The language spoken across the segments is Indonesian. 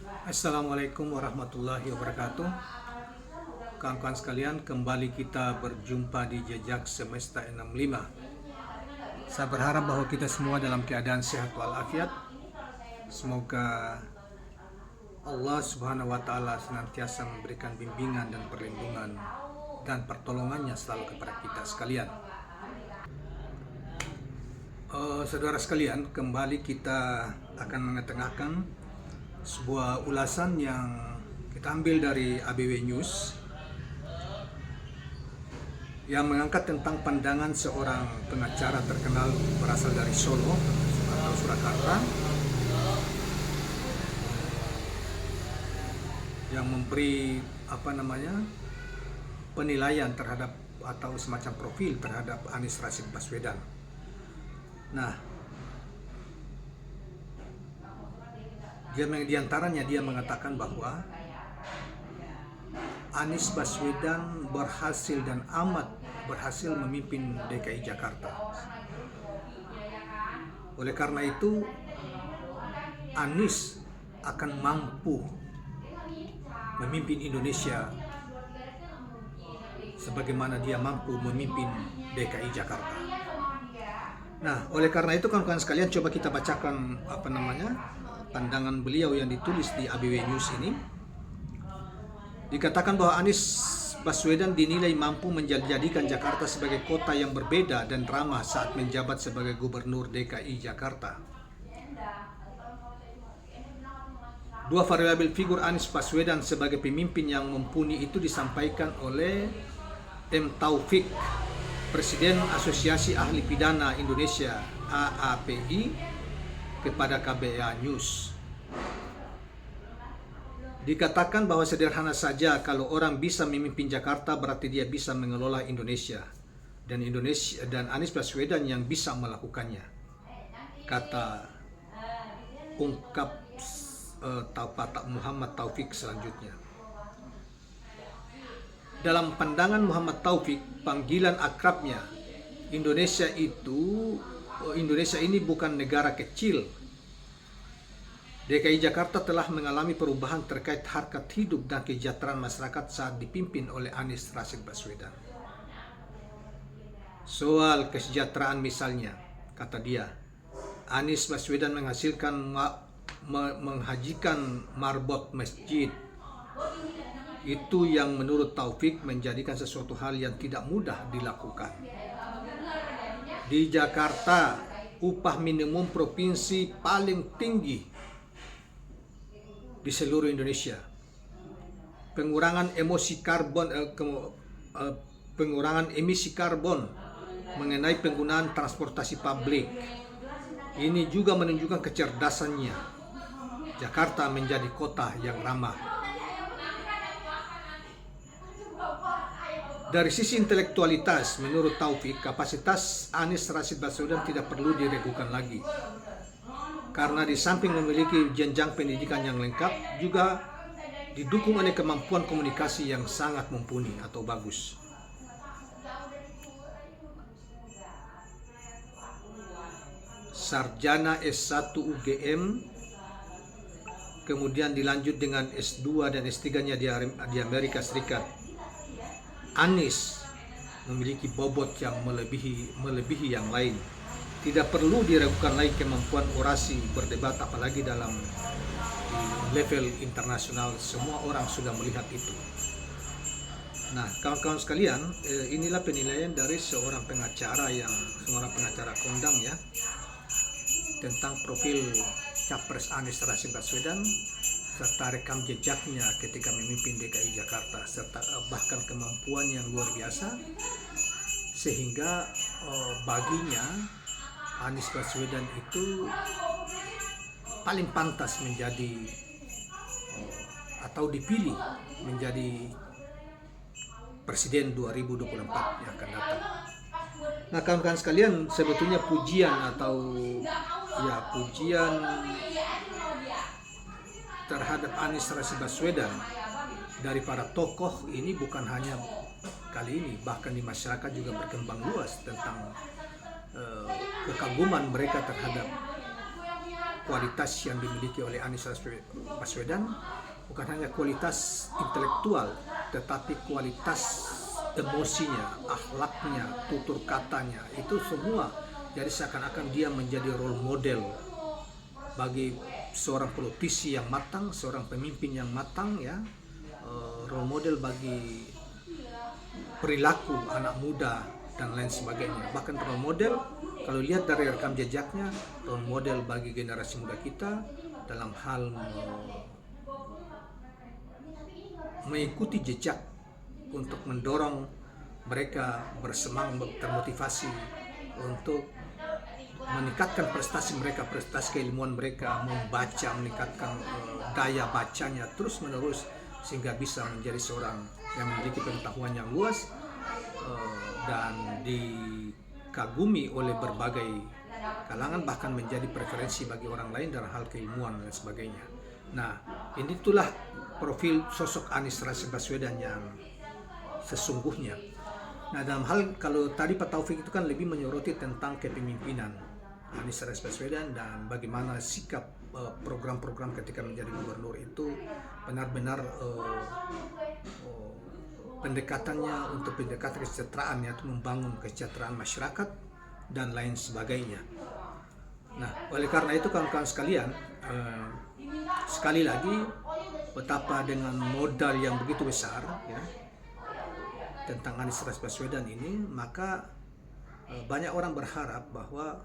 Assalamualaikum warahmatullahi wabarakatuh. Kawan-kawan sekalian, kembali kita berjumpa di Jejak Semesta 65. Saya berharap bahwa kita semua dalam keadaan sehat walafiat. Semoga Allah Subhanahu wa taala senantiasa memberikan bimbingan dan perlindungan dan pertolongannya selalu kepada kita sekalian. Saudara sekalian, kembali kita akan mengetengahkan sebuah ulasan yang kita ambil dari ABW News yang mengangkat tentang pandangan seorang pengacara terkenal berasal dari Solo atau Surakarta yang memberi penilaian terhadap atau semacam profil terhadap Anies Rashid Baswedan. Nah, di antaranya dia mengatakan bahwa Anies Baswedan berhasil dan amat berhasil memimpin DKI Jakarta. Oleh karena itu, Anies akan mampu memimpin Indonesia sebagaimana dia mampu memimpin DKI Jakarta. Nah, oleh karena itu kawan-kawan sekalian, coba kita bacakan pandangan beliau yang ditulis di ABW News ini. Dikatakan bahwa Anies Baswedan dinilai mampu menjadikan Jakarta sebagai kota yang berbeda dan ramah saat menjabat sebagai Gubernur DKI Jakarta. Dua variabel figur Anies Baswedan sebagai pemimpin yang mumpuni itu disampaikan oleh M. Taufik, Presiden Asosiasi Ahli Pidana Indonesia AAPI, kepada KBA News. Dikatakan bahwa sederhana saja, kalau orang bisa memimpin Jakarta berarti dia bisa mengelola Indonesia dan Anies Baswedan yang bisa melakukannya, kata ungkap Muhammad Taufik selanjutnya. Dalam pandangan Muhammad Taufik, panggilan akrabnya, Indonesia ini bukan negara kecil. DKI Jakarta telah mengalami perubahan terkait harkat hidup dan kesejahteraan masyarakat saat dipimpin oleh Anies Rashid Baswedan. Soal kesejahteraan misalnya, kata dia, Anies Baswedan menghajikan marbot masjid. Itu yang menurut Taufik menjadikan sesuatu hal yang tidak mudah dilakukan. Di Jakarta, upah minimum provinsi paling tinggi di seluruh Indonesia. Pengurangan emisi karbon mengenai penggunaan transportasi publik. Ini juga menunjukkan kecerdasannya. Jakarta menjadi kota yang ramah. Dari sisi intelektualitas, menurut Taufik, kapasitas Anies Rashid Baswedan tidak perlu diragukan lagi. Karena di samping memiliki jenjang pendidikan yang lengkap, juga didukung oleh kemampuan komunikasi yang sangat mumpuni atau bagus. Sarjana S1 UGM, kemudian dilanjut dengan S2 dan S3-nya di Amerika Serikat. Anies memiliki bobot yang melebihi yang lain. Tidak perlu diragukan lagi kemampuan orasi berdebat, apalagi dalam level internasional. Semua orang sudah melihat itu. Nah, kawan-kawan sekalian, inilah penilaian dari seorang pengacara kondang ya, tentang profil Capres Anies Rashid Baswedan serta rekam jejaknya ketika memimpin DKI Jakarta, serta bahkan kemampuan yang luar biasa, sehingga baginya Anies Baswedan itu paling pantas menjadi atau dipilih menjadi Presiden 2024 yang akan datang. Nah, kawan-kawan sekalian, sebetulnya pujian terhadap Anies Rashid Baswedan dari para tokoh ini bukan hanya kali ini, bahkan di masyarakat juga berkembang luas tentang kekaguman mereka terhadap kualitas yang dimiliki oleh Anies Baswedan bukan hanya kualitas intelektual, tetapi kualitas emosinya, akhlaknya, tutur katanya, itu semua. Jadi seakan-akan dia menjadi role model bagi seorang politisi yang matang, seorang pemimpin yang matang, ya, role model bagi perilaku anak muda dan lain sebagainya. Bahkan role model, kalau lihat dari rekam jejaknya, role model bagi generasi muda kita dalam hal mengikuti jejak untuk mendorong mereka bersemangat, termotivasi untuk meningkatkan prestasi mereka, prestasi keilmuan mereka, membaca, meningkatkan daya bacanya terus menerus sehingga bisa menjadi seorang yang memiliki pengetahuan yang luas dan dikagumi oleh berbagai kalangan, bahkan menjadi preferensi bagi orang lain dalam hal keilmuan dan sebagainya. Nah, itulah profil sosok Anies Rashid Baswedan yang sesungguhnya. Nah, dalam hal kalau tadi Pak Taufik itu kan lebih menyoroti tentang kepemimpinan Anies Rashid Baswedan dan bagaimana sikap program-program ketika menjadi gubernur itu benar-benar pendekatannya untuk pendekatan kesejahteraan, yaitu membangun kesejahteraan masyarakat dan lain sebagainya. Nah, oleh karena itu kawan-kawan sekalian, sekali lagi betapa dengan modal yang begitu besar, ya, tentang Anies Rashid Baswedan ini, maka banyak orang berharap bahwa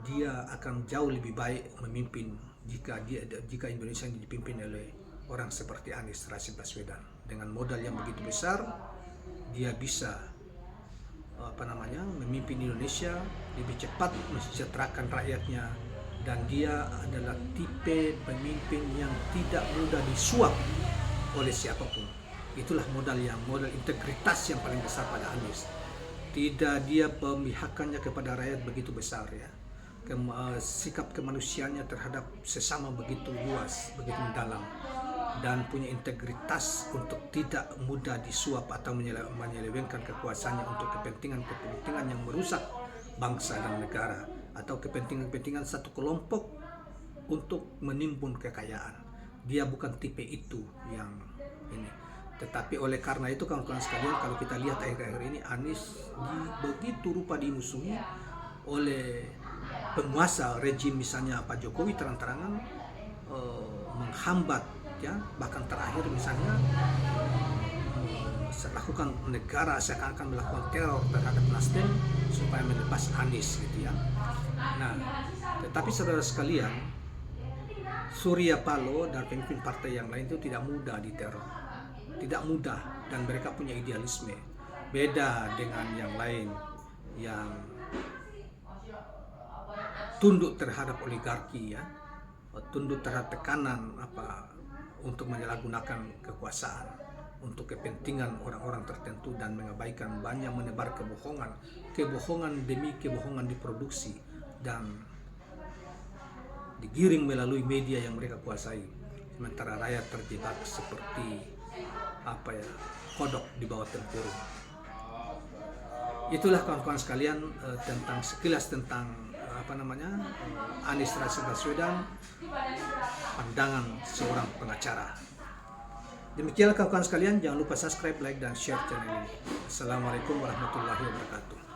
dia akan jauh lebih baik memimpin jika Indonesia dipimpin oleh orang seperti Anies Rashid Baswedan. Dengan modal yang begitu besar, dia bisa memimpin Indonesia lebih cepat, mensejahterakan rakyatnya, dan dia adalah tipe pemimpin yang tidak mudah disuap oleh siapapun. Itulah modal integritas yang paling besar pada Anies. Tidak, dia pemihakannya kepada rakyat begitu besar, ya. Sikap kemanusiaannya terhadap sesama begitu luas, begitu mendalam, dan punya integritas untuk tidak mudah disuap atau menyelewengkan kekuasaannya untuk kepentingan yang merusak bangsa dan negara, atau kepentingan satu kelompok untuk menimbun kekayaan. Dia bukan tipe itu yang ini. Tetapi oleh karena itu kawan-kawan sekalian, kalau kita lihat akhir-akhir ini Anies begitu rupa dimusuhi oleh penguasa rejim, misalnya Pak Jokowi terang-terangan menghambat, ya, bahkan terakhir misalnya melakukan negara seakan-akan melakukan teror terhadap Nasdem supaya melepas Anies, gitu, ya. Nah, tetapi saudara sekalian, Surya Paloh dan pemimpin partai yang lain itu tidak mudah diteror, tidak mudah, dan mereka punya idealisme. Beda dengan yang lain yang tunduk terhadap oligarki, ya, tunduk terhadap tekanan untuk menyalahgunakan kekuasaan untuk kepentingan orang-orang tertentu dan mengabaikan, banyak menebar kebohongan demi kebohongan diproduksi dan digiring melalui media yang mereka kuasai, sementara rakyat terjebak seperti kodok di bawah tempurung. Itulah kawan-kawan sekalian tentang sekilas tentang Anies Rashid Baswedan, pandangan seorang pengacara. Demikianlah kawan-kawan sekalian, jangan lupa subscribe, like, dan share channel ini. Assalamualaikum warahmatullahi wabarakatuh.